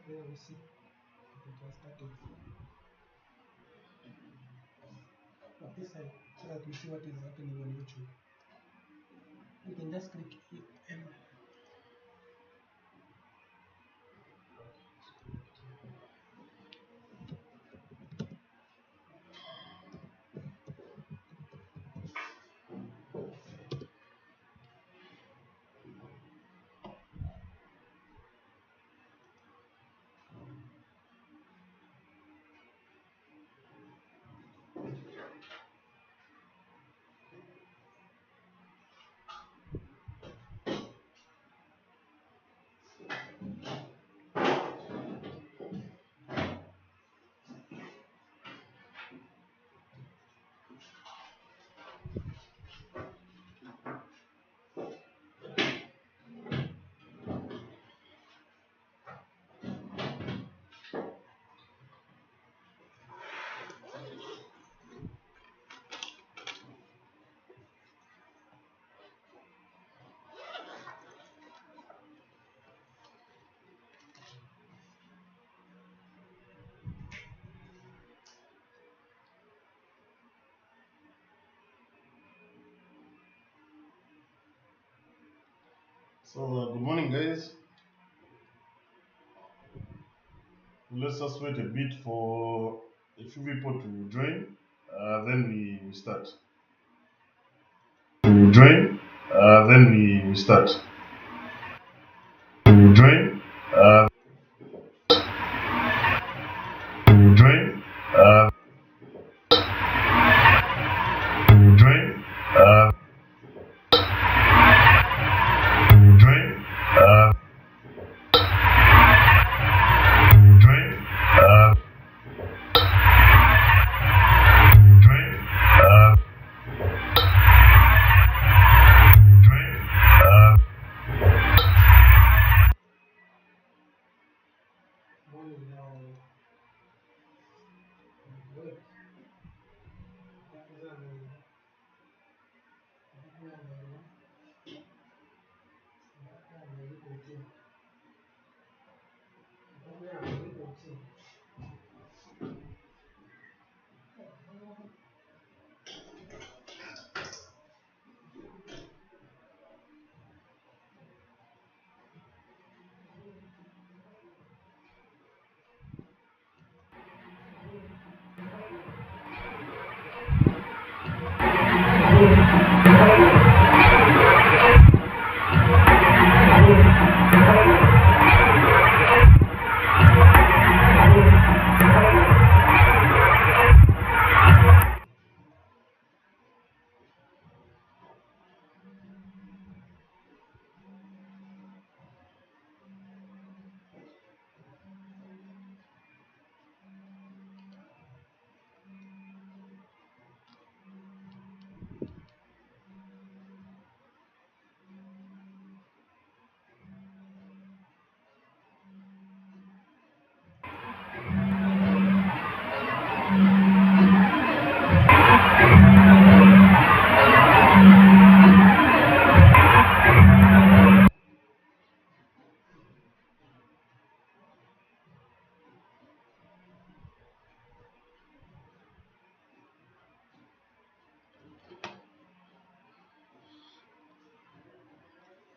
Then we see if it was static. But this side, so that we see what is happening on YouTube. You can just click M. So good morning, guys. Let's just wait a bit for a few people to join. Then we start. Join. Then we start. Join. Join. Join. Join. Join. Join. Join. Morning now. Wait.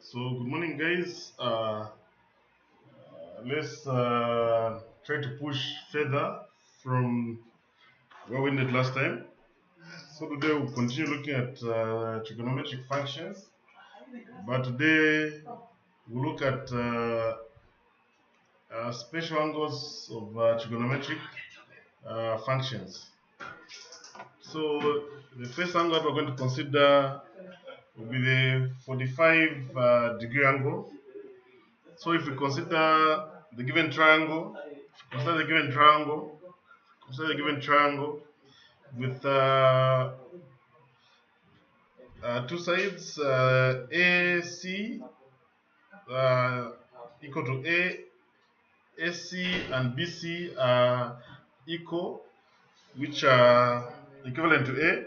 So good morning, guys. Let's try to push further from where we ended last time. So today we'll continue looking at trigonometric functions, but today we'll look at special angles of trigonometric functions. So the first angle that we're going to consider will be the 45 degree angle. So if we consider the given triangle, consider the given triangle with two sides, AC equal to AC and BC are equal, which are equivalent to A.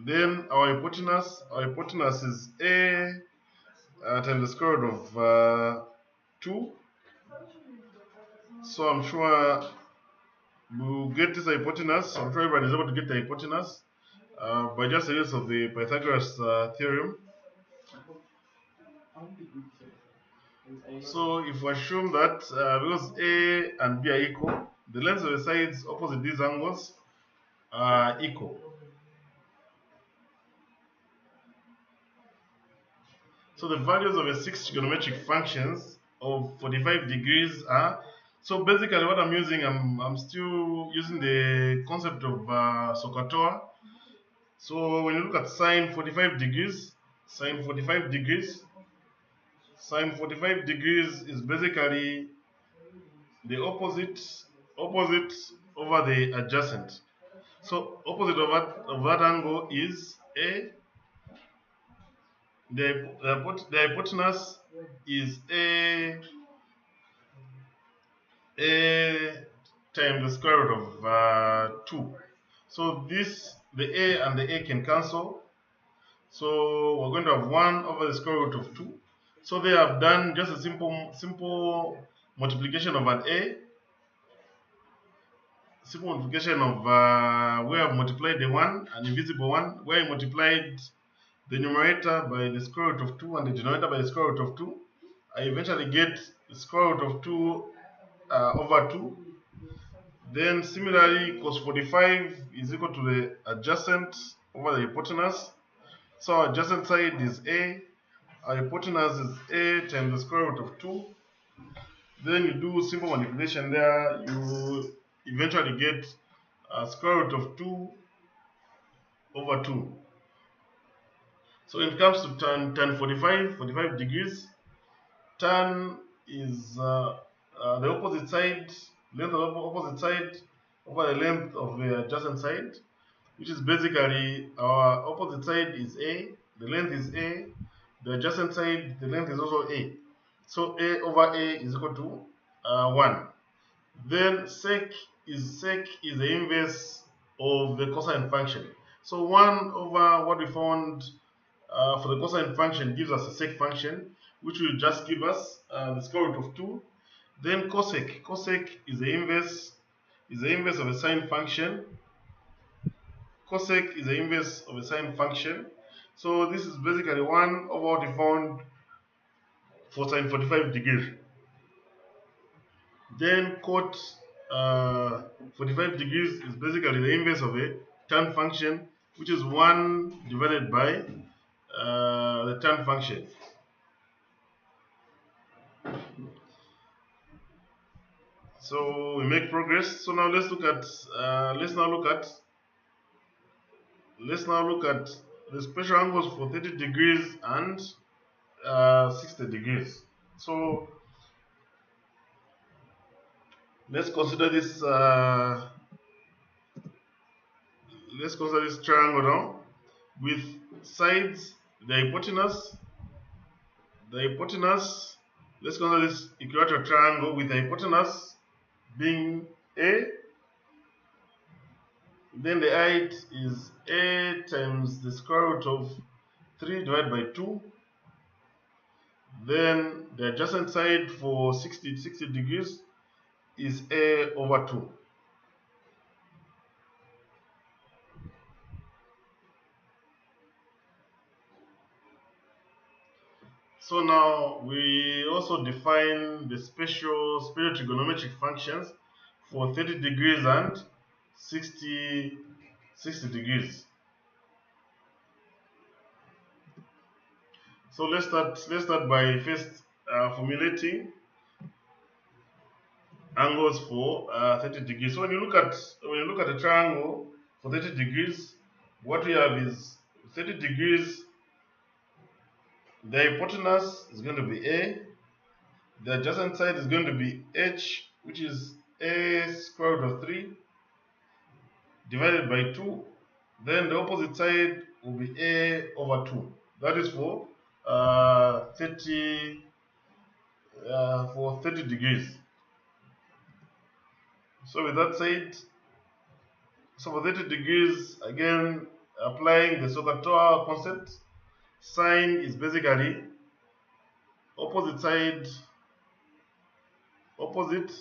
Then our hypotenuse is A times the square root of 2. So I'm sure we'll get this hypotenuse. I'm sure everyone is able to get the hypotenuse by just the use of the Pythagoras theorem. So if we assume that because A and B are equal, the lengths of the sides opposite these angles are equal. So the values of the 6 trigonometric functions of 45 degrees are, so basically what I'm using, I'm still using the concept of SOHCAHTOA. So when you look at sine 45 degrees, sine 45 degrees is basically the opposite over the adjacent. So opposite of that angle is A. The hypotenuse is A times the square root of 2. So the A and the A can cancel. So we're going to have 1 over the square root of 2. So they have done just a simple multiplication of an A. Simple multiplication of where I've multiplied the 1, an invisible 1, where I multiplied the numerator by the square root of 2 and the denominator by the square root of 2. I eventually get the square root of 2 over 2. Then similarly, cos 45 is equal to the adjacent over the hypotenuse. So our adjacent side is A. Our hypotenuse is A times the square root of 2. Then you do simple manipulation there. You eventually get square root of 2 over 2. So when it comes to tan 45 degrees, tan is the opposite side, length of the opposite side over the length of the adjacent side, which is basically our opposite side is A, the length is A, the adjacent side, the length is also A. So A over A is equal to 1. Then sec is the inverse of the cosine function. So 1 over what we found for the cosine function gives us a sec function, which will just give us the square root of 2. Then cosec is the inverse of a sine function. Cosec is the inverse of a sine function. So this is basically 1 over what we found for sine 45 degrees. Then cot 45 degrees is basically the inverse of a tan function, which is 1 divided by the tan function. So we make progress. So now let's look at the special angles for 30 degrees and 60 degrees. So let's consider this triangle now with sides, the hypotenuse. Let's consider this equilateral triangle with the hypotenuse being A. Then the height is A times the square root of 3 divided by 2. Then the adjacent side for 60 degrees is A over 2. So now we also define the special trigonometric functions for 30 degrees and 60 degrees. So let's start by first formulating angles for 30 degrees. So when you look at a triangle for 30 degrees, what we have is 30 degrees. The hypotenuse is going to be A. The adjacent side is going to be H, which is A square root of 3 divided by 2. Then the opposite side will be A over 2. That is for 30 degrees. So with that said, so for 30 degrees, again applying the SOHCAHTOA concept, sine is basically opposite side, opposite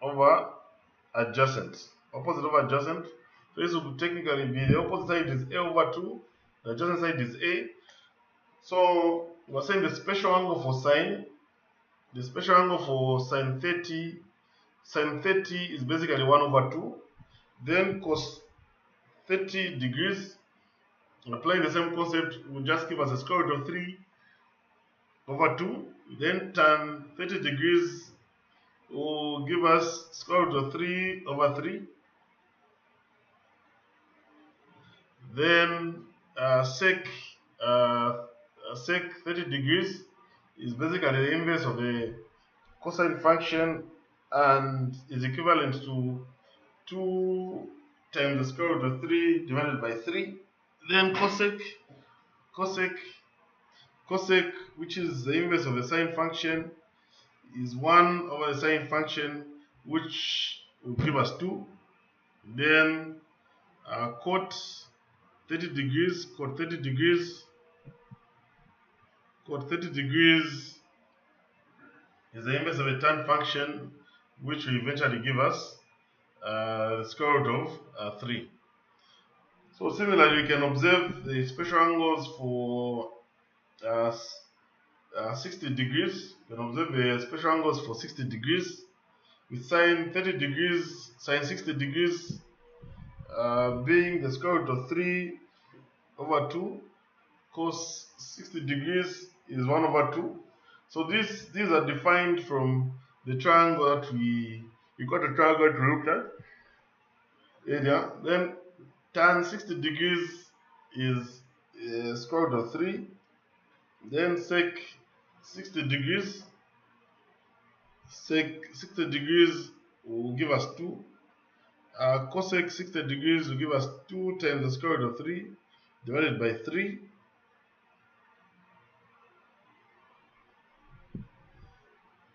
over adjacent. Opposite over adjacent. So this would technically be the opposite side is a over 2, the adjacent side is a. So we're saying the special angle for sine, the special angle for sine 30 is basically 1 over 2. Then cos 30 degrees, applying the same concept, will just give us a square root of 3 over 2. Then tan 30 degrees will give us square root of 3 over 3. Then sec 30 degrees is basically the inverse of the cosine function and is equivalent to 2 times the square root of 3 divided by 3. Then cosec, which is the inverse of the sine function, is 1 over the sine function, which will give us 2. Then cot 30 degrees is the inverse of a tan function, which will eventually give us the square root of 3. So similarly, we can observe the special angles for 60 degrees. You can observe the special angles for 60 degrees with sine 30 degrees, sine 60 degrees being the square root of 3 over 2. Cos 60 degrees is 1 over 2. So these are defined from the triangle that we got a triangle to look at earlier. Then tan 60 degrees is square root of 3. Then sec 60 degrees will give us 2. Cosec 60 degrees will give us 2 times the square root of 3 divided by 3.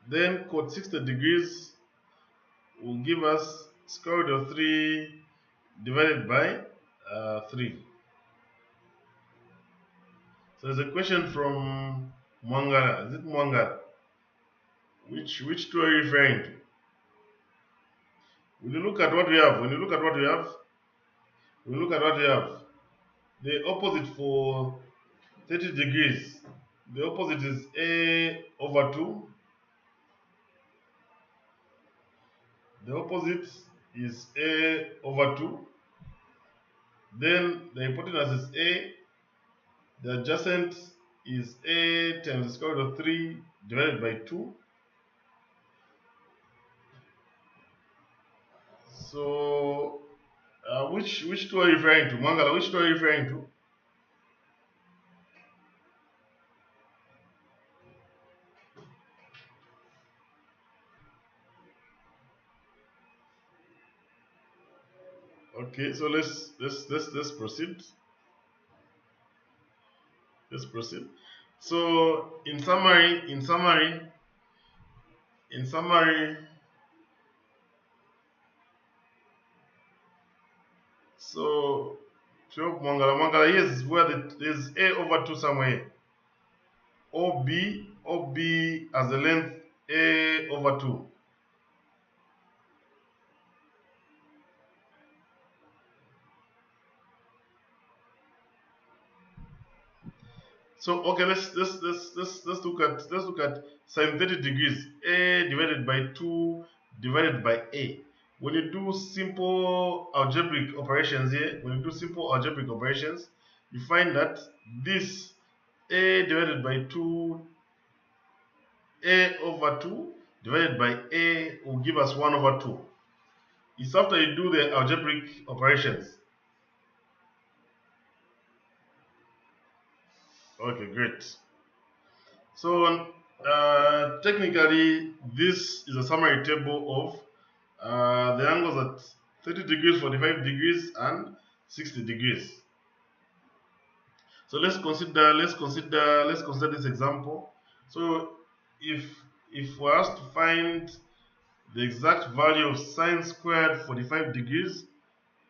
Then cot 60 degrees will give us square root of 3 divided by 3. So there's a question from Mwangara. Is it Mwangara? Which two are you referring to? When you look at what we have, the opposite for 30 degrees, the opposite is a over 2. The opposite is a over 2. Then the hypotenuse is a. The adjacent is a times the square root of 3 divided by 2. So, which two are you referring to? Mangala, which two are you referring to? Okay, so let's proceed. Let's proceed. So in summary, so Mangala, yes, where there's a over 2 somewhere. OB as the length a over 2. So okay, let's look at sine 30 degrees. A divided by 2 divided by a. When you do simple algebraic operations here, you find that this a divided by 2, a over 2 divided by a will give us 1 over 2. It's after you do the algebraic operations. Okay, great. So technically, this is a summary table of the angles at 30 degrees, 45 degrees, and 60 degrees. So let's consider this example. So if we're asked to find the exact value of sine squared 45 degrees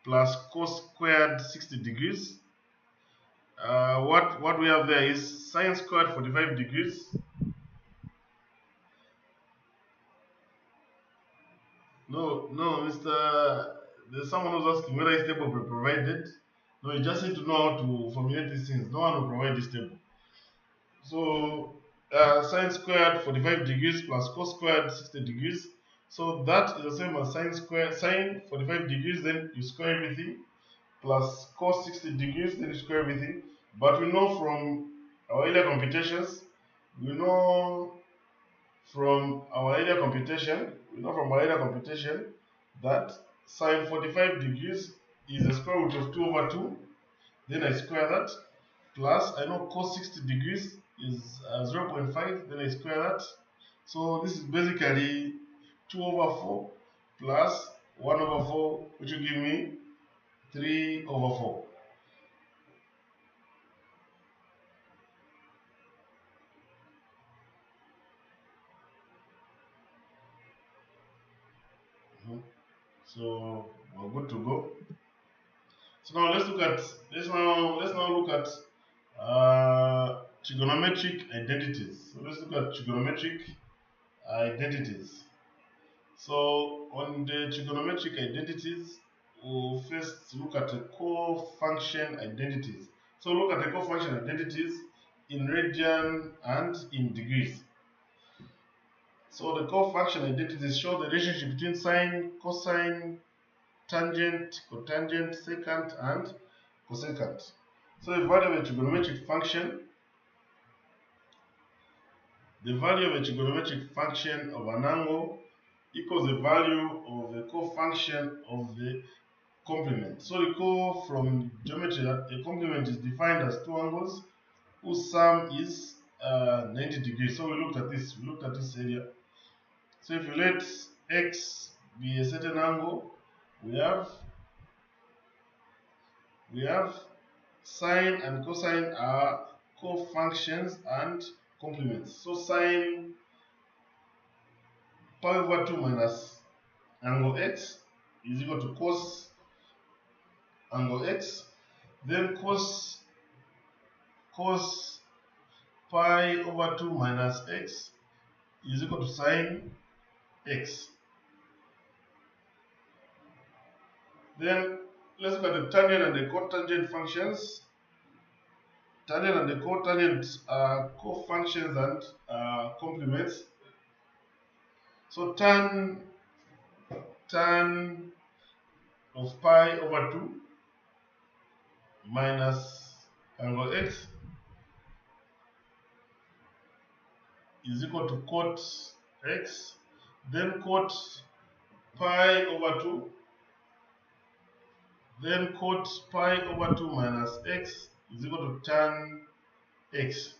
plus cos squared 60 degrees, what we have there is sine squared 45 degrees No, no, Mr. There's someone who's asking whether this table will be provided. No, you just need to know how to formulate these things. No one will provide this table. So, sine squared 45 degrees plus cos squared 60 degrees. So that is the same as sine 45 degrees, then you square everything, plus cos 60 degrees, then you square everything. But we know from our earlier computations, we know we know from our earlier computation that sine 45 degrees is the square root of 2 over 2. Then I square that, plus I know cos 60 degrees is 0.5, then I square that. So this is basically 2 over 4 plus 1 over 4, which will give me 3 over 4. So we're good to go. So now let's now look at trigonometric identities. So let's look at trigonometric identities. So on the trigonometric identities, we'll first look at the cofunction identities. So look at the cofunction identities in radian and in degrees. So the cofunction identities show the relationship between sine, cosine, tangent, cotangent, secant, and cosecant. So the value of a trigonometric function, of an angle equals the value of the cofunction of the complement. So recall from geometry that a complement is defined as two angles whose sum is 90 degrees. So we looked at this area. So if you let x be a certain angle, we have sine and cosine are cofunctions and complements. So sine pi over 2 minus angle x is equal to cos angle x. Then cos pi over 2 minus x is equal to sine x. Then let's look at the tangent and the cotangent functions. Tangent and the cotangent are cofunctions and complements. So tan of pi over 2 minus angle x is equal to cot x. Then cot pi over 2. Then cot pi over 2 minus x is equal to tan x.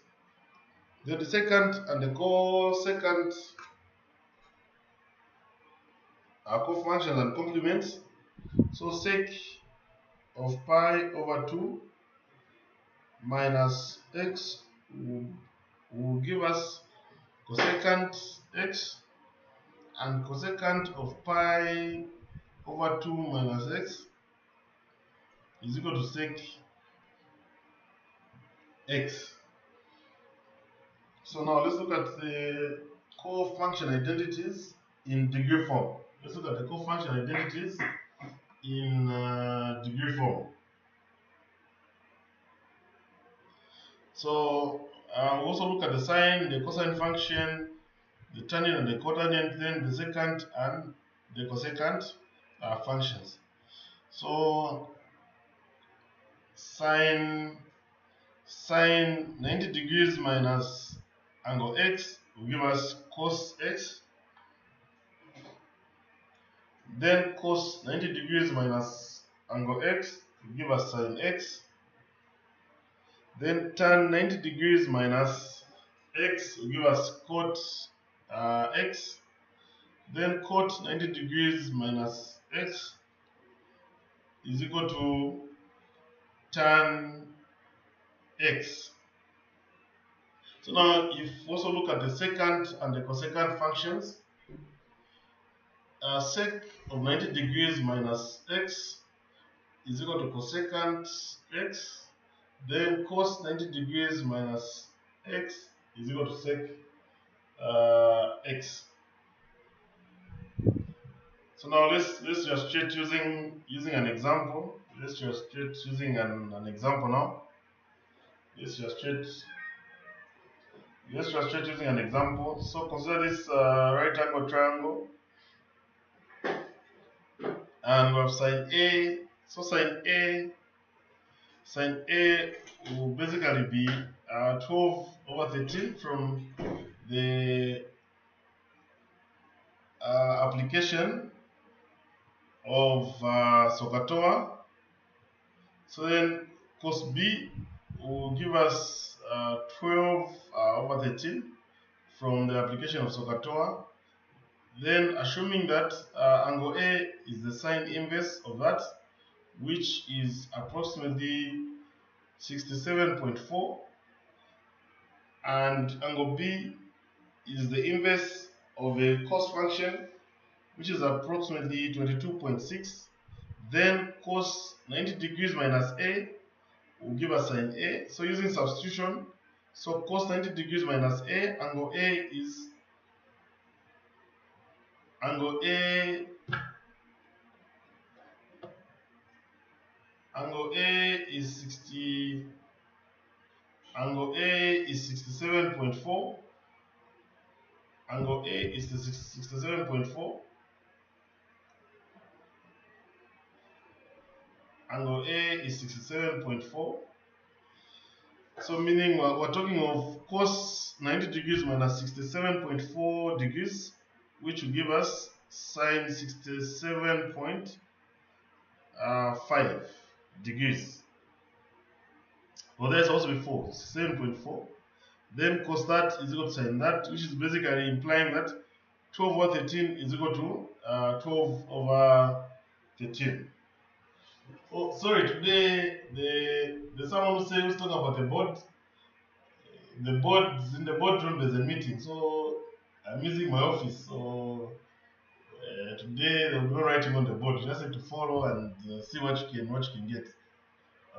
Then the secant and the cosecant are cofunctions and complements. So sec of pi over 2 minus x will give us cosecant x, and cosecant of pi over 2 minus x is equal to sec x. So now let's look at the cofunction identities in degree form. Let's look at the cofunction identities in degree form. So we'll also look at the sine, the cosine function, the tangent and the cotangent, then the secant and the cosecant functions. So sine 90 degrees minus angle x will give us cos x. Then cos 90 degrees minus angle x will give us sin x. Then tan 90 degrees minus x will give us cot x. Then cot 90 degrees minus x is equal to tan x. So now if we also look at the secant and the cosecant functions, sec of 90 degrees minus x is equal to cosecant x. Then cos 90 degrees minus x is equal to sec x. So now let's illustrate using an example. Let's illustrate using an example now. Let's illustrate using an example. So consider this right angle triangle, and we have sine A. So sine A will basically be 12 over 13 from the application of SOHCAHTOA. So then cos B will give us 12 over 13 from the application of SOHCAHTOA. Then assuming that angle A is the sine inverse of that, which is approximately 67.4, and angle B is the inverse of a cos function, which is approximately 22.6. Then cos 90 degrees minus A will give us sine A. So using substitution, so cos 90 degrees minus A, angle A is 67.4. Angle A is 67.4. Angle A is 67.4. So meaning we're talking of cos 90 degrees minus 67.4 degrees, which will give us sine 67.5 degrees. Well, there's also before 67.4. Then cos that is equal to sine that, which is basically implying that 12 over 13 is equal to 12 over 13. Oh, sorry, today there's someone who's talking about the board. In the boardroom there's a meeting, so I'm using my office. So today there'll be no writing on the board. You just have to follow and see what you can get.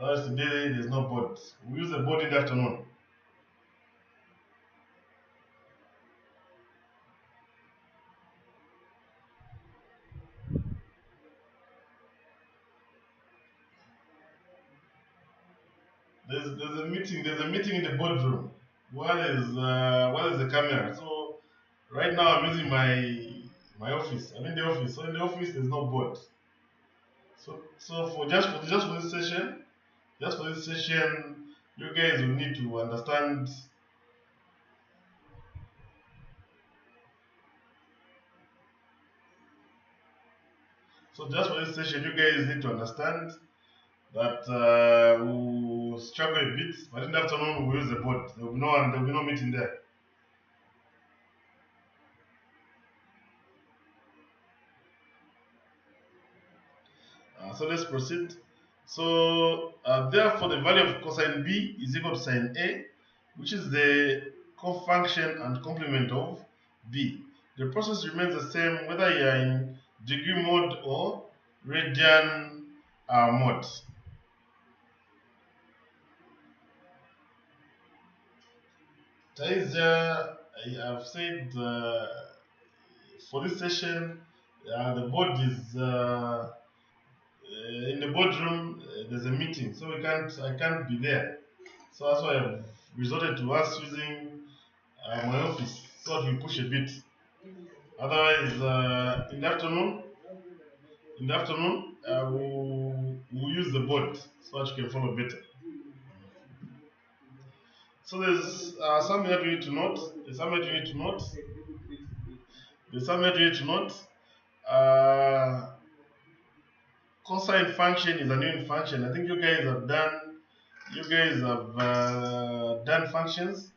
Otherwise today there's no board. We use the board in the afternoon. There's a meeting in the boardroom. What is the camera? So right now I'm using my office. I'm in the office. So in the office there's no board. So for this session, you guys will need to understand. So just for this session, you guys need to understand that we'll struggle a bit, but in the afternoon we'll use the board. There will be no meeting there. So let's proceed. So therefore the value of cosine B is equal to sine A, which is the cofunction and complement of B. The process remains the same whether you are in degree mode or radian mode. I have said for this session, the board is in the boardroom. There's a meeting, so I can't be there. So that's why I've resorted to us using my office, so that we push a bit. Otherwise, in the afternoon, we'll use the board so that you can follow better. So there's something that we need to note. Cosine function is an unit function. I think you guys have done functions,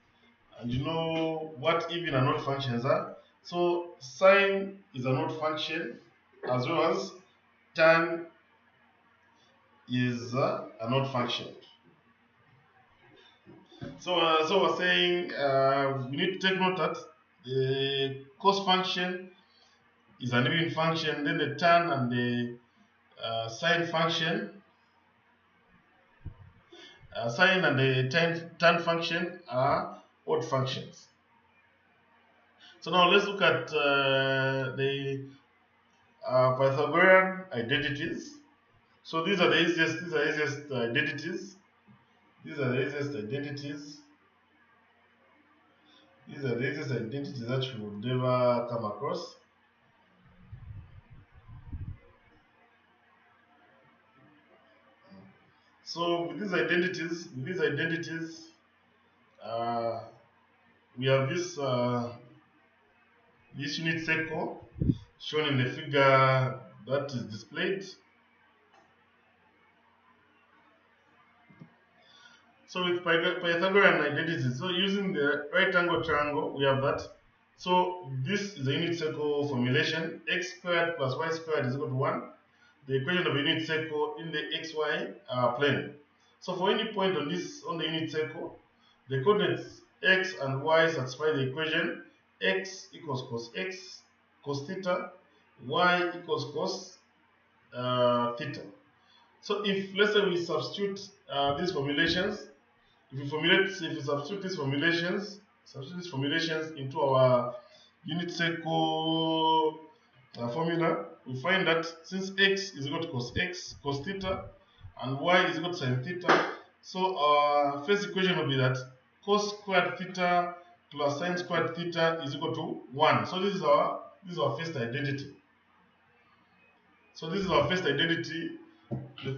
and you know what even and odd functions are. So sine is an odd function, as well as tan is an odd function. So we're saying we need to take note that the cos function is an even function, then the tan and the sine function, sine and the tan function are odd functions. So now let's look at the Pythagorean identities. So these are the easiest. These are the easiest identities. These are the easiest identities. These are the easiest identities that you would ever come across. So with these identities, we have this unit circle shown in the figure that is displayed. So with Pythagorean identities, so using the right angle triangle, we have that. So this is a unit circle formulation. X squared plus y squared is equal to 1. The equation of a unit circle in the xy plane. So for any point on the unit circle, the coordinates x and y satisfy the equation x equals cos x cos theta, y equals cos theta. So if let's say we substitute these formulations, if we substitute these formulations into our unit circle formula, we find that since x is equal to cos theta, and y is equal to sin theta, so our first equation will be that cos squared theta plus sin squared theta is equal to 1. So this is our first identity. The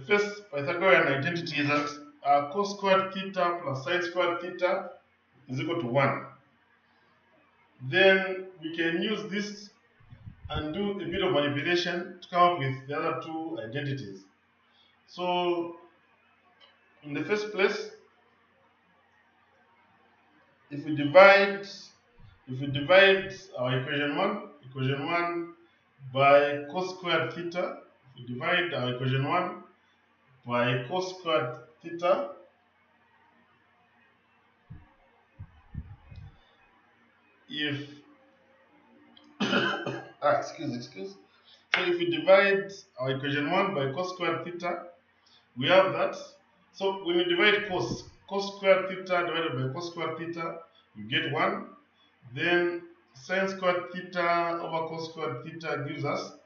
first Pythagorean identity is that cos squared theta plus sin squared theta is equal to 1. Then we can use this and do a bit of manipulation to come up with the other two identities. So in the first place, if we divide our equation 1 by cos squared theta, if we divide our equation 1 by cos squared theta, if excuse. So if we divide our equation 1 by cos squared theta, we have that. So when you divide cos squared theta divided by cos squared theta, you get 1. Then sin squared theta over cos squared theta gives us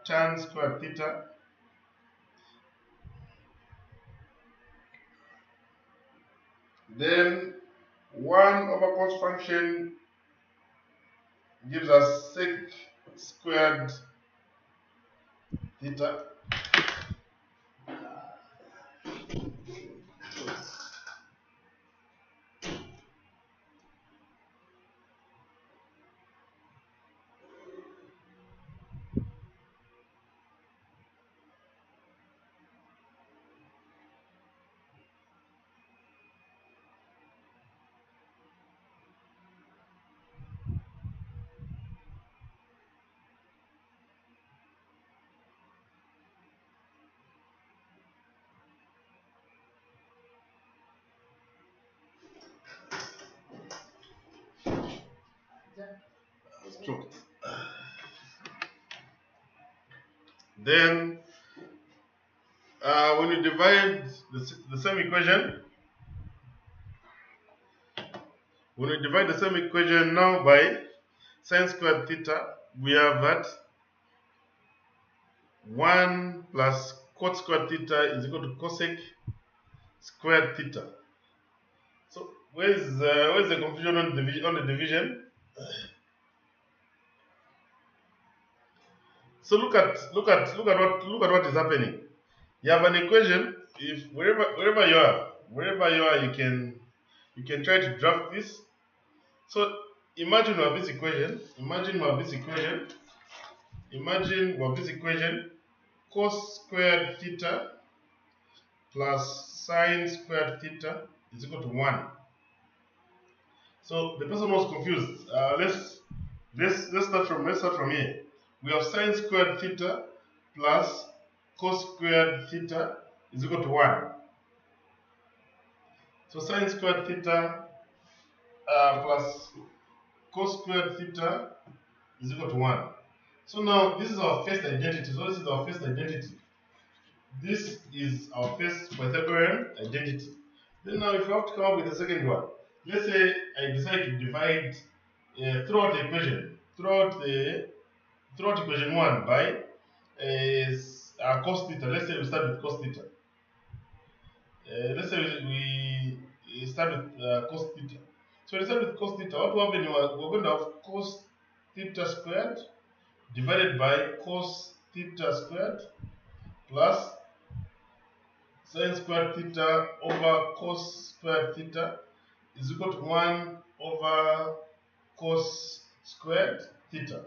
tan squared theta. Then 1 over cos function gives us sec squared theta. Then when you divide the same equation, now by sin squared theta, we have that 1 plus cot squared theta is equal to cosec squared theta. So where's the confusion on the division? So look at what is happening. You have an equation. If wherever you are, you can try to draft this. So imagine we have this equation. Cos squared theta plus sin squared theta is equal to 1. So the person was confused. Let's start from here. We have sin squared theta plus cos squared theta is equal to 1. So sin squared theta plus cos squared theta is equal to 1. So now this is our first identity. This is our first Pythagorean identity. Then now if you have to come up with the second one, let's say I decide to divide throughout the throughout equation 1 by cos theta. Let's say we start with cos theta. Let's say we start with cos theta. So we start with cos theta. What will happen? We're going to have cos theta squared divided by cos theta squared plus sin squared theta over cos squared theta is equal to 1 over cos squared theta.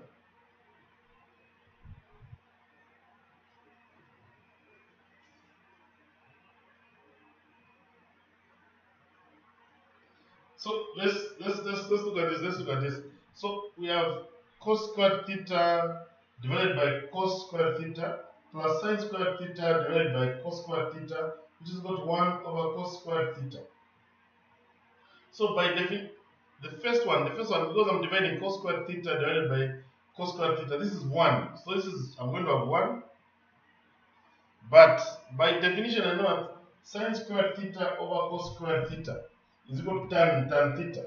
So let's look at this. Let's look at this. So we have cos squared theta divided by cos squared theta plus sin squared theta divided by cos squared theta, which is equal to 1 over cos squared theta. So by the first one, because I'm dividing cos squared theta divided by cos squared theta, this is 1. So this is, I'm going to have 1. But by definition, I know that sin squared theta over cos squared theta is equal to tan theta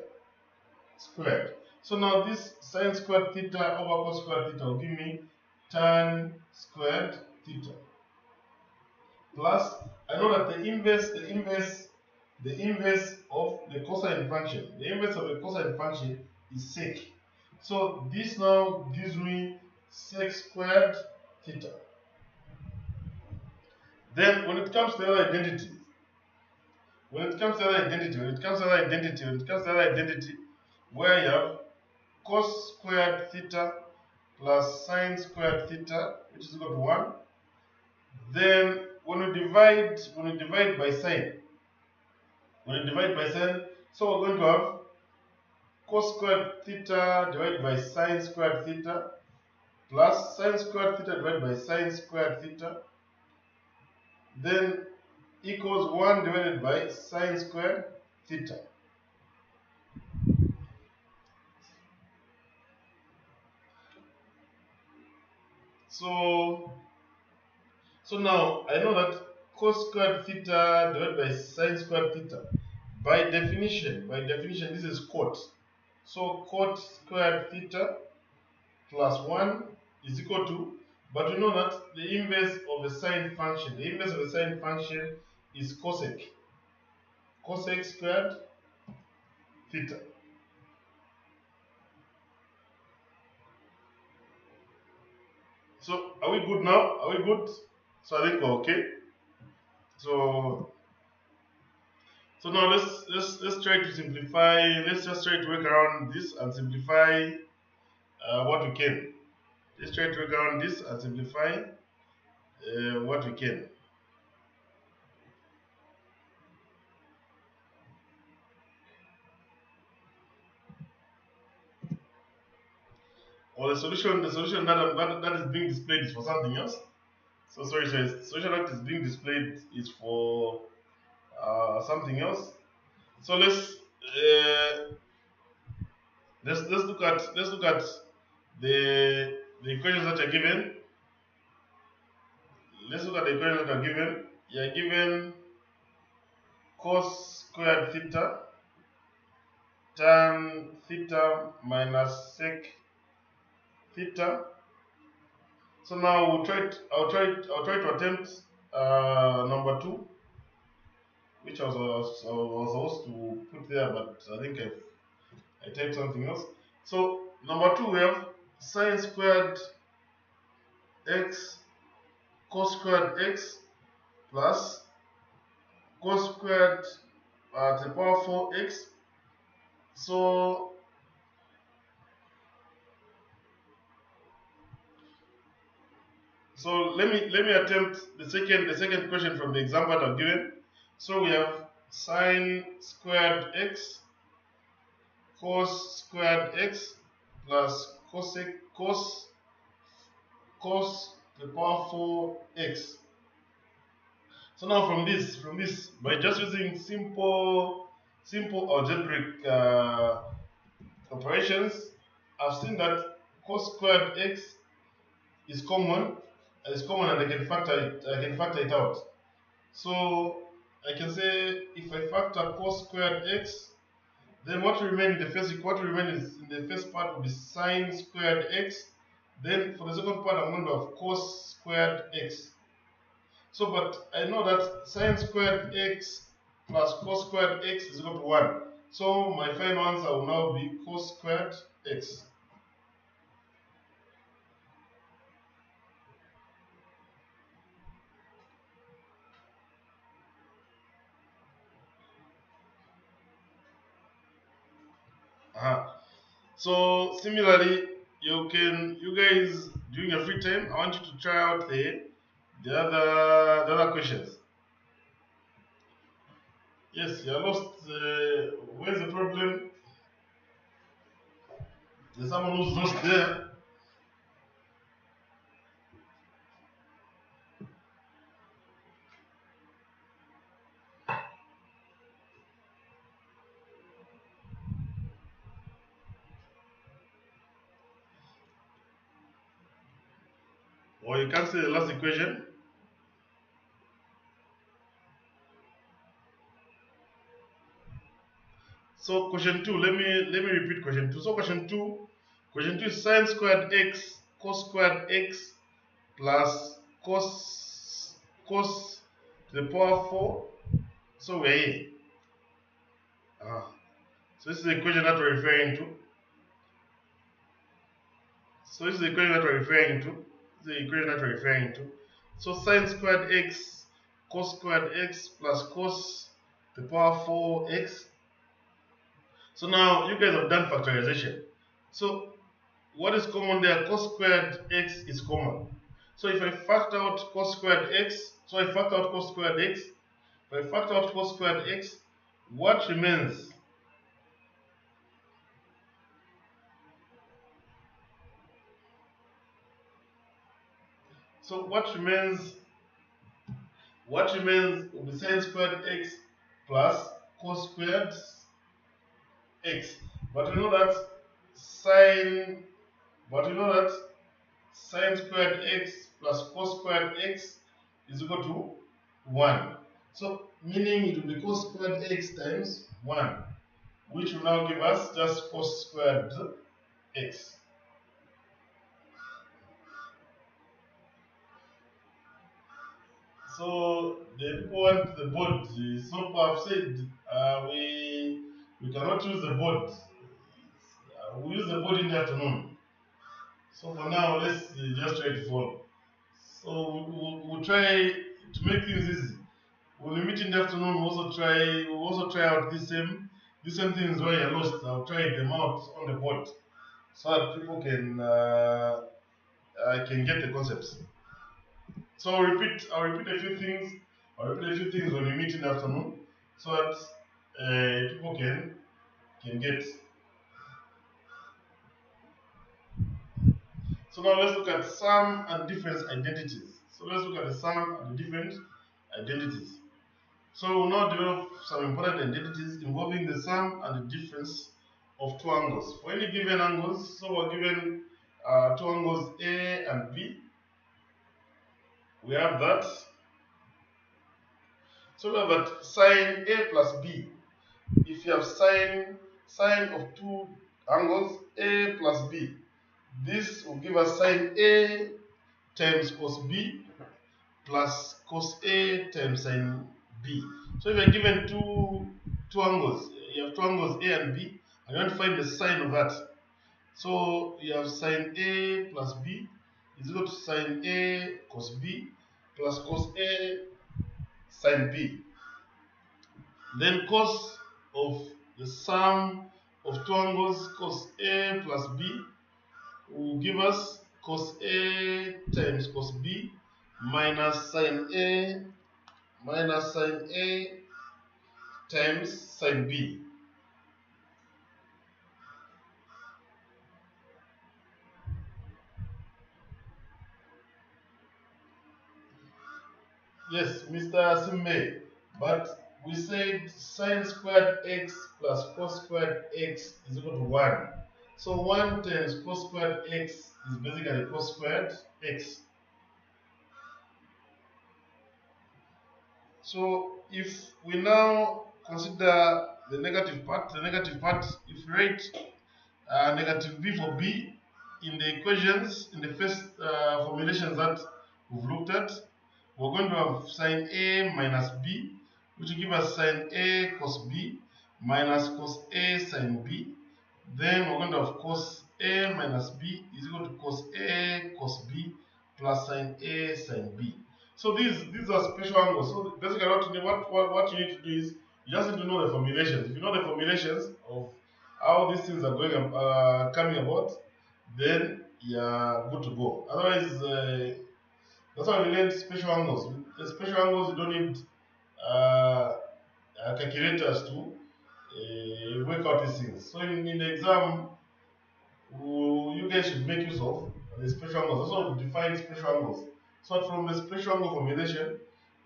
squared. So now this sin squared theta over cos squared theta will give me tan squared theta. Plus, I know that the inverse of the cosine function, is sec. So this now gives me sec squared theta. Then when it comes to the other identity, where you have cos squared theta plus sine squared theta, which is equal to 1. Then when we divide by sine, so we're going to have cos squared theta divided by sine squared theta plus sine squared theta divided by sine squared theta, then equals 1 divided by sine squared theta. So now I know that cos squared theta divided by sine squared theta, by definition this is cot. So cot squared theta plus 1 is equal to, but we know that the inverse of the sine function, is cosec squared theta. So are we good now? Are we good? So I think we're okay. So now let's try to simplify. Let's just try to work around this and simplify what we can. Let's try to work around this and simplify what we can. Or the solution that is being displayed is for something else. So sorry, the solution that is being displayed is for something else. So let's look at the equations that are given. Let's look at the equations that are given. You are given cos squared theta tan theta minus sec theta. So now I'll try to attempt number 2, which I was supposed to put there, but I think I typed something else. So number 2, we have sine squared x cos squared x plus cos squared to the power 4x. So let me attempt the second question from the example that I've given. So we have sine squared x cos squared x plus cos to the power 4x. So now from this, by just using simple algebraic operations, I've seen that cos squared x is common, and I can factor it out. So I can say if I factor cos squared x, then what remains in the first part will be sine squared x Then for the second part, I'm going to have cos squared x. So, but I know that sine squared x plus cos squared x is equal to 1. So my final answer will now be cos squared x. So similarly, you guys during your free time, I want you to try out the other questions. Yes, you're lost. Where's the problem? There's someone who's lost there. Or you can't say the last equation. So question 2, let me repeat question 2. So question 2 is sine squared x cos squared x plus cos to the power 4. So we're here. So this is the equation that we're referring to. So sine squared x cos squared x plus cos to the power 4x. So now you guys have done factorization. So what is common there? Cos squared x is common. So if I factor out cos squared x, if I factor out cos squared x, what remains? So what remains will be sine squared x plus cos squared x. But we know that sine squared x plus cos squared x is equal to 1. So meaning it will be cos squared x times 1, which will now give us just cos squared x. So the people want the board. So I've said we cannot use the board. We'll use the board in the afternoon. So for now, let's just try to follow. So we'll try to make things easy. When we meet in the afternoon, we'll also try out these same things where you're lost. I'll try them out on the board so that people can get the concepts. So I'll repeat a few things. When we meet in the afternoon, so that people can get. So now let's look at sum and difference identities. So let's look at the sum and the different identities. So we'll now develop some important identities involving the sum and the difference of two angles. For any given angles, so we're given two angles A and B. We have that. So we have that sine A plus B. If you have sine of two angles A plus B, this will give us sine A times cos B plus cos A times sine B. So if you're given two angles, you have two angles A and B, and you want to find the sine of that. So you have sine A plus B is equal to sine A cos B plus cos A sine B. Then cos of the sum of two angles cos A plus B will give us cos A times cos B minus sine A times sine B. Yes, Mr. Simme, but we said sine squared x plus cos squared x is equal to 1. So 1 times cos squared x is basically cos squared x. So if we now consider the negative part, if we write negative b for b, in the equations, in the first formulations that we've looked at, we're going to have sine A minus B, which will give us sine A cos B minus cos A sine B. Then we're going to have cos A minus B is equal to cos A cos B plus sine A sine B. So these are special angles. So basically what you need to do is you just need to know the formulations. If you know the formulations of how these things are going coming about, then you're good to go. Otherwise, that's why we learn special angles. With the special angles, you don't need calculators to work out these things. So in the exam, you guys should make use of the special angles. That's why we define special angles. So from the special angle formulation,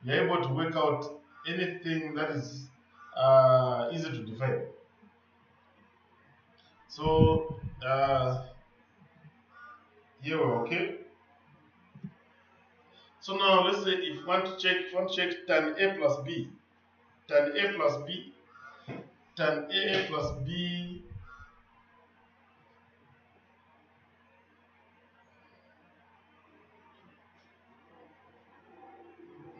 you're able to work out anything that is easy to define. So here we're okay. So now let's say if you want to check tan A plus B, tan A plus B, tan A plus B.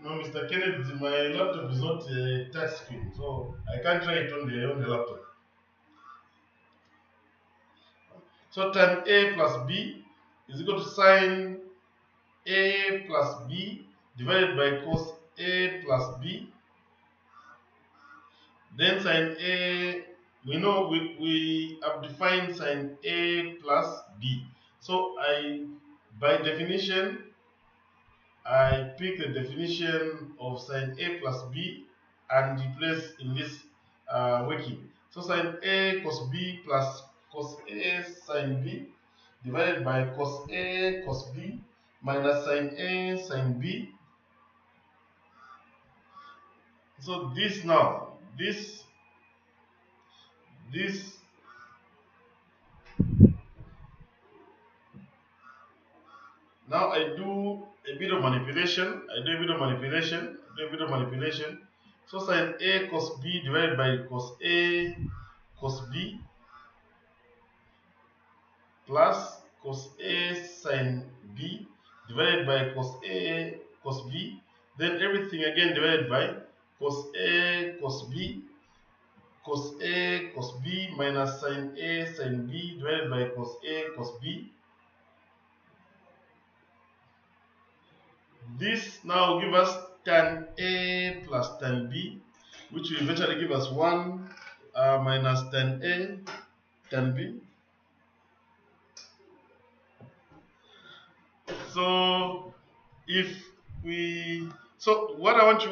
No, Mr. Kennedy, my laptop is not a touch screen, so I can't try it on the laptop. So tan A plus B is equal to sine A plus B divided by cos A plus B. Then sine A, we know we have defined sine A plus B. So by definition, I pick the definition of sine A plus B and replace in this working. So sine A cos B plus cos A sine B divided by cos A cos B minus sine A sine B. So this now, this now I do a bit of manipulation. So sine A cos B divided by cos A cos B plus cos A sine B divided by cos A cos B. Then everything again divided by cos A cos B, cos A cos B minus sine A sine B divided by cos A cos B. This now will give us tan A plus tan B, which will eventually give us 1 minus tan A tan B. So what I want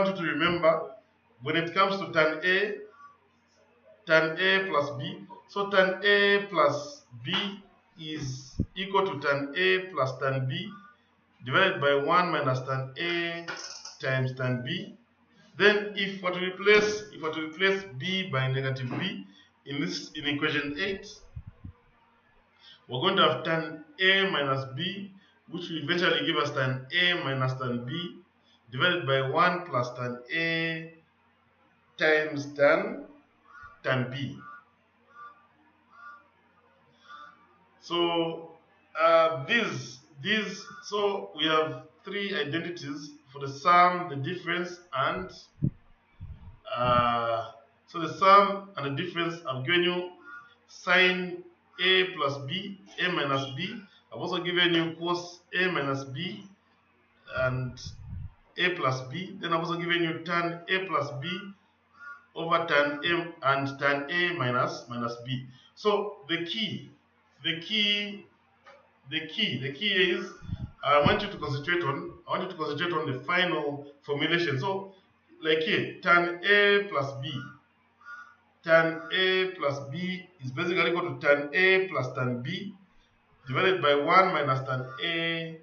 you to remember when it comes to tan A plus B. So tan A plus B is equal to tan A plus tan B divided by 1 minus tan A times tan B. Then if we were to replace B by negative B in equation 8, we're going to have tan A minus B, which will eventually give us tan A minus tan B divided by 1 plus tan A times tan B. So so we have 3 identities for the sum, the difference, and so the sum and the difference. I've given you sine A plus B, A minus B. I've also given you cos A minus B and A plus B. Then I've also given you tan A plus B over tan A and tan A minus B. So the key is I want you to concentrate on the final formulation. So like here, tan A plus B is basically equal to tan A plus tan B divided by 1 minus tan A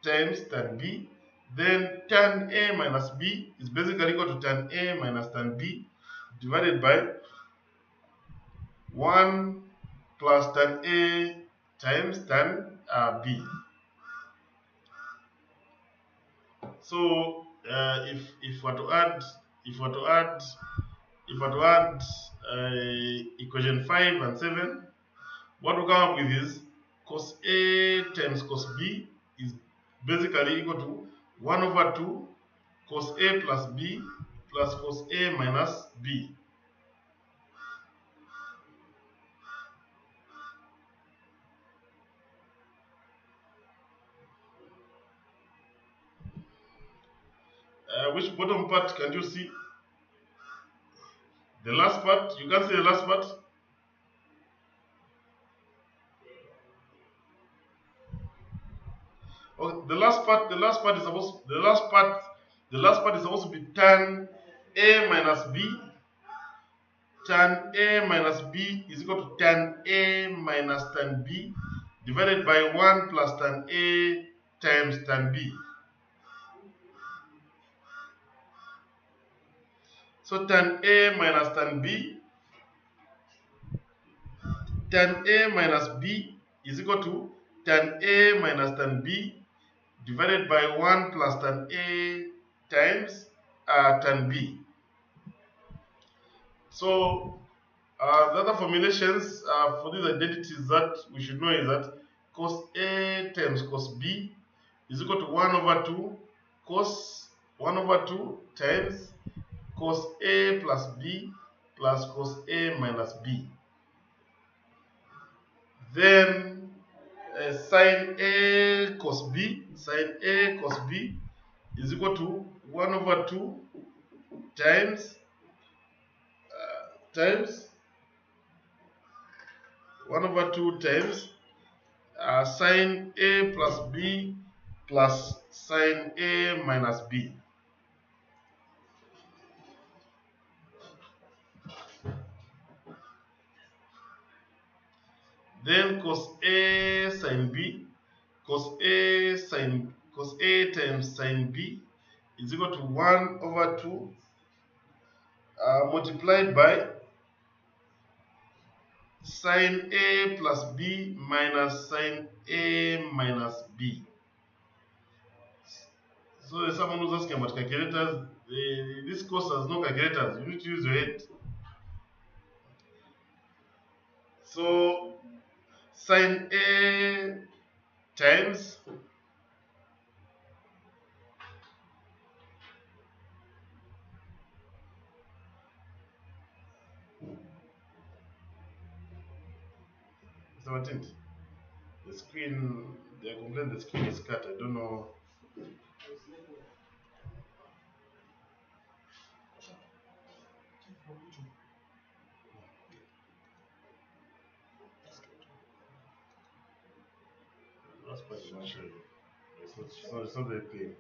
times tan B. Then tan A minus B is basically equal to tan A minus tan B divided by 1 plus tan A times tan B. So if we're to add equation 5 and 7, what we come up with is cos A times cos B is basically equal to 1 over 2 cos A plus B plus cos A minus B. Which bottom part can you see? The last part, you can see the last part. Okay, the last part is supposed to be tan A minus B. Tan A minus B is equal to tan A minus tan B divided by 1 plus tan A times tan B. So tan A minus tan B, tan A minus B is equal to tan A minus tan B divided by 1 plus tan A times tan B. So the other formulations for these identities that we should know is that cos A times cos B is equal to 1 over 2 cos 1 over 2 times cos A plus B plus cos A minus B. Then sin A cos B is equal to 1 over 2 times 1 over 2 times sin A plus B plus sin A minus B. Then cos A sin B, cos A times sin B is equal to 1 over 2 multiplied by sin A plus B minus sin A minus B. So there's someone who's asking about calculators. This course has no calculators. You need to use your head. So sin A times the screen, they are complaining the screen is cut. I don't know. Last part is not showing. It's not very clear.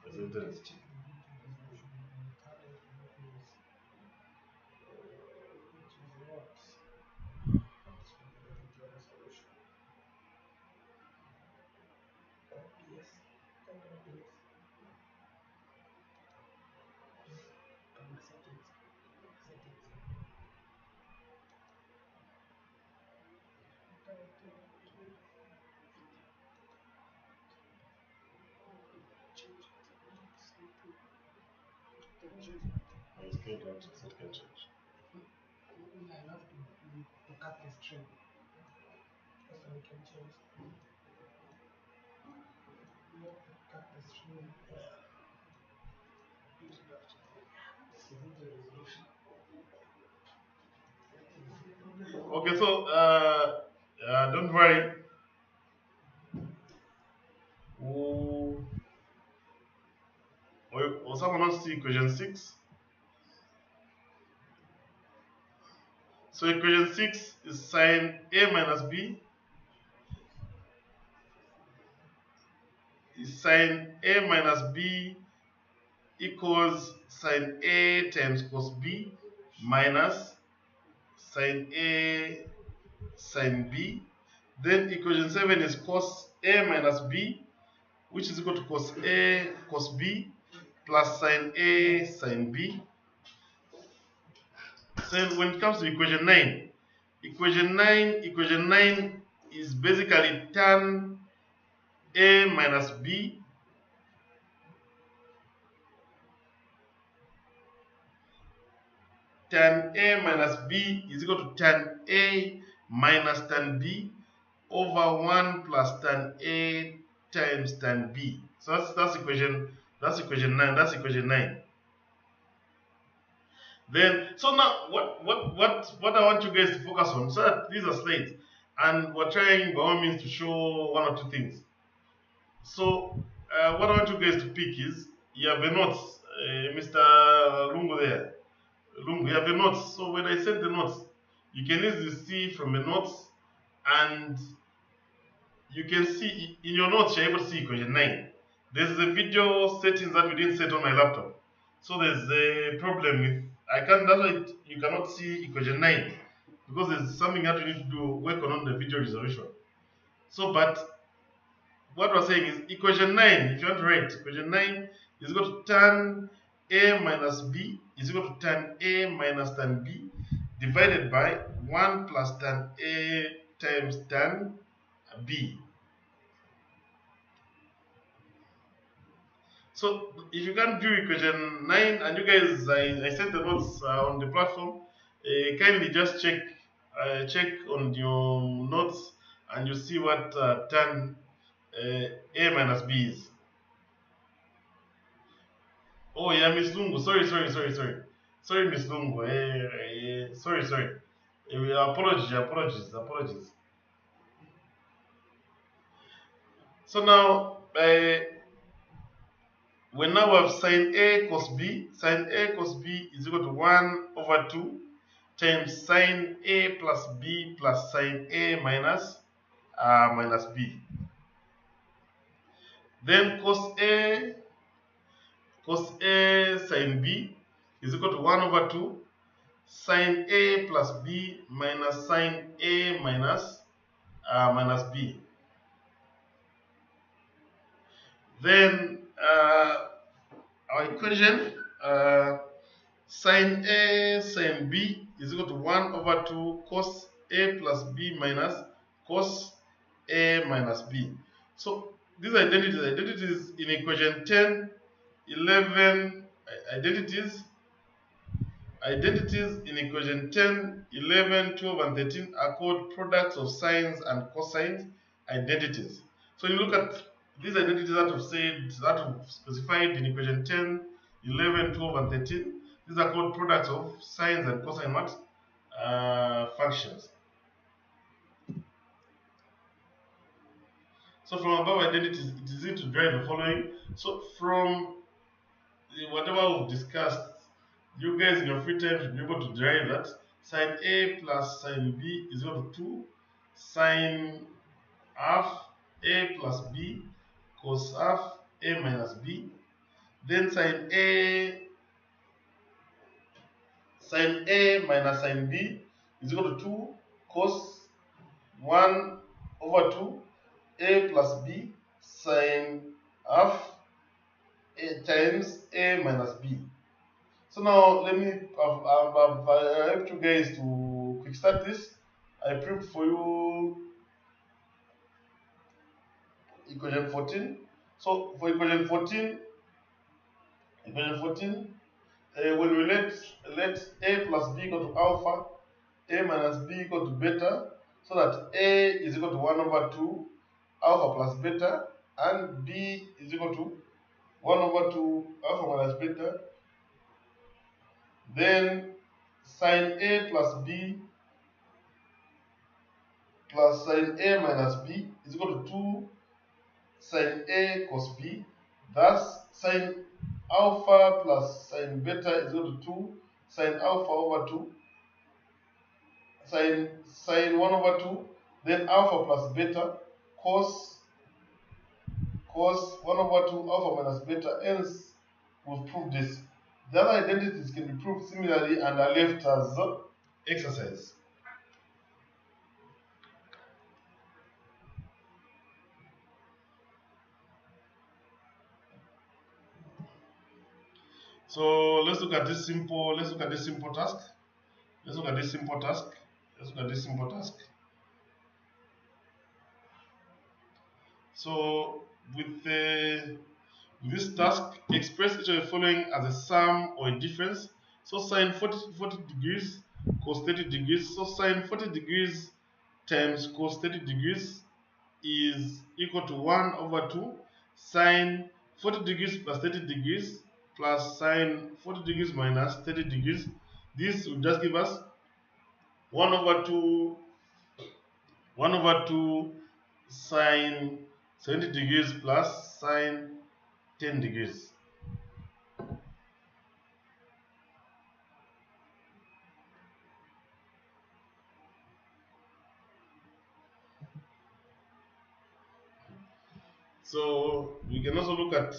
It's intense. It's cleared out, it's not going to change. I have to cut the string. That's how we can change. We have to cut the string. Okay, so don't worry. Or someone wants to see equation 6. So equation 6 is sin A minus B is sin A minus B equals sin A times cos B minus sin A sin B. Then equation 7 is cos A minus B, which is equal to cos A cos B plus sin A sin B. So when it comes to equation 9 is basically tan A minus B tan A minus B is equal to tan A minus tan B over 1 plus tan A times tan B. So that's equation 9. That's equation 9. Then so now what I want you guys to focus on, so that these are slides and we're trying by all means to show one or two things. So what I want you guys to pick is you have the notes, Mr. Lungu there. Lungu, you have the notes. So when I send the notes, you can easily see from the notes, and you can see in your notes you're able to see equation 9. There's a video settings that we didn't set on my laptop. So there's a problem with that's why you cannot see equation 9, because there's something that you need to do, work on the video resolution. So but what we're saying is equation 9, if you want to write equation 9 is equal to tan A minus B is equal to tan A minus tan B divided by 1 plus tan A times tan B. So if you can't do equation 9, and you guys, I sent the notes on the platform, kindly just check on your notes and you see what tan A minus B is. Oh yeah, Miss Lungu. Sorry, Miss Lungu. Sorry. Apologies. So now, we now have sine A cos B. Sine A cos B is equal to 1 over 2 times sine A plus B plus sine A minus B. Then cos A sine B is equal to 1 over 2 sine A plus B minus sine A minus B. Then our equation, sine A sine B is equal to 1 over 2 cos A plus B minus cos A minus B. So these identities in equation 10, 11, identities in equation 10, 11, 12, and 13 are called products of sines and cosines identities. So you look at these identities that have specified in equation 10, 11, 12, and 13. These are called products of sines and cosine functions. So from above identities, it is easy to derive the following. So from whatever we've discussed, you guys in your free time should be able to derive that sine A plus sine B is equal to 2 sine half A plus B cos half A minus B. Then sine A minus sine B is equal to 2 cos 1 over 2 A plus B sine half A times A minus B. So now let me help you guys to quick start this. I proved for you equation 14. So for equation 14, when we let A plus B equal to alpha, A minus B equal to beta, so that A is equal to 1 over 2 alpha plus beta, and B is equal to 1 over 2 alpha minus beta. Then sine A plus B plus sine A minus B is equal to 2 sine A cos B. Thus, sine alpha plus sine beta is equal to 2 sine alpha over 2 sine 1 over 2. Then alpha plus beta cos 1 over 2 alpha minus beta. Hence, we've proved this. The other identities can be proved similarly and are left as exercise. So let's look at this simple task. So with this task, express each of the following as a sum or a difference. So sine 40 degrees cos 30 degrees. So sine 40 degrees times cos 30 degrees is equal to 1 over 2 sine 40 degrees plus 30 degrees plus sine 40 degrees minus 30 degrees. This will just give us 1 over 2 sine 70 degrees plus sine 10 degrees. So we can also look at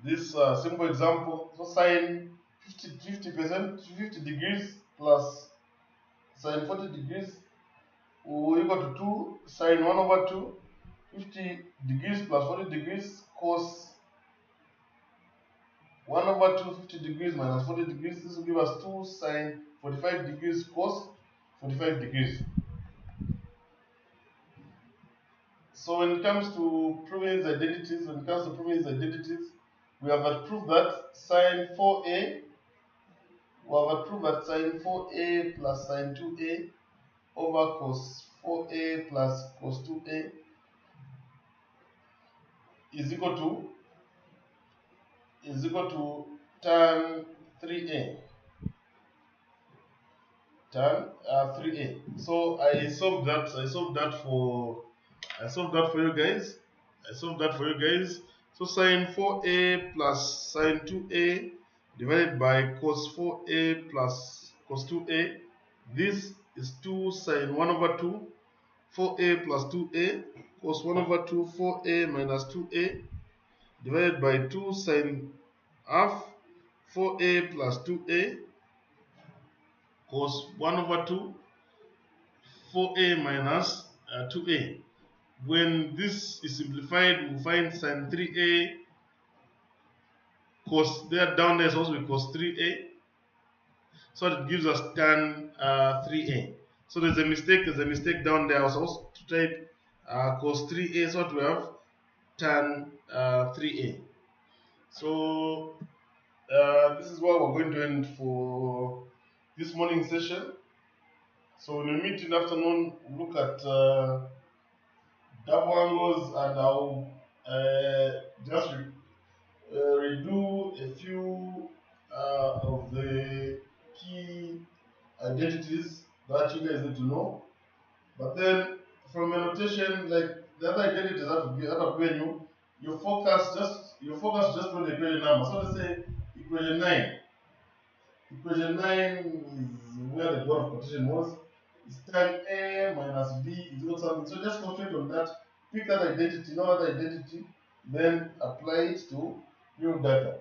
this simple example. So sine 50 degrees plus sine 40 degrees will equal to 2 sine 1 over 2 50 degrees plus 40 degrees cos 1 over 2 50 degrees minus 40 degrees. This will give us 2 sine 45 degrees cos 45 degrees. So when it comes to proving these identities, we have proved that sine 4a, plus sine 2a over cos 4a plus cos 2a is equal to tan 3a. Tan 3a. So I solved that for you guys. So sine 4a plus sine 2a divided by cos 4a plus cos 2a. This is 2 sine 1 over 2 4a plus 2a cos 1 over 2 4a minus 2a divided by 2 sine half 4a plus 2a cos 1 over 2 4a minus 2a. When this is simplified, we'll find sine 3a cos, down there is also cos 3a. So it gives us tan 3a. So there's a mistake down there. I was supposed to type cos 3a, so we have tan 3a. So this is what we're going to end for this morning session. So when we meet in the afternoon, we'll look at double angles, and I'll just redo a few of the key identities that you guys need to know. But then from a notation, like the other identities that will be given you, you focus just on the equation number. So let's say equation 9. Equation 9 is where the god of quotation was. It's tan a minus b is equal to something. So just concentrate on that. Pick that identity, know that identity, then apply it to your data.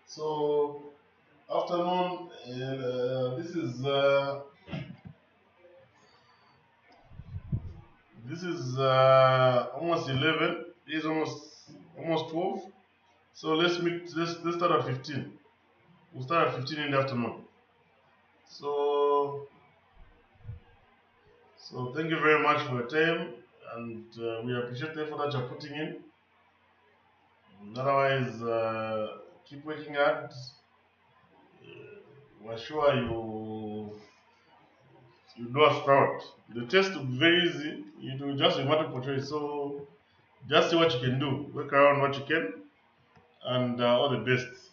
So afternoon, this is almost 11. It is almost 12. So let's start at 15. We'll start at 15 in the afternoon. So thank you very much for your time, and we appreciate the effort that you're putting in. Otherwise, keep working hard. We're sure you do us proud. The test will be very easy. You do just a multiple choice. So just see what you can do. Work around what you can, and all the best.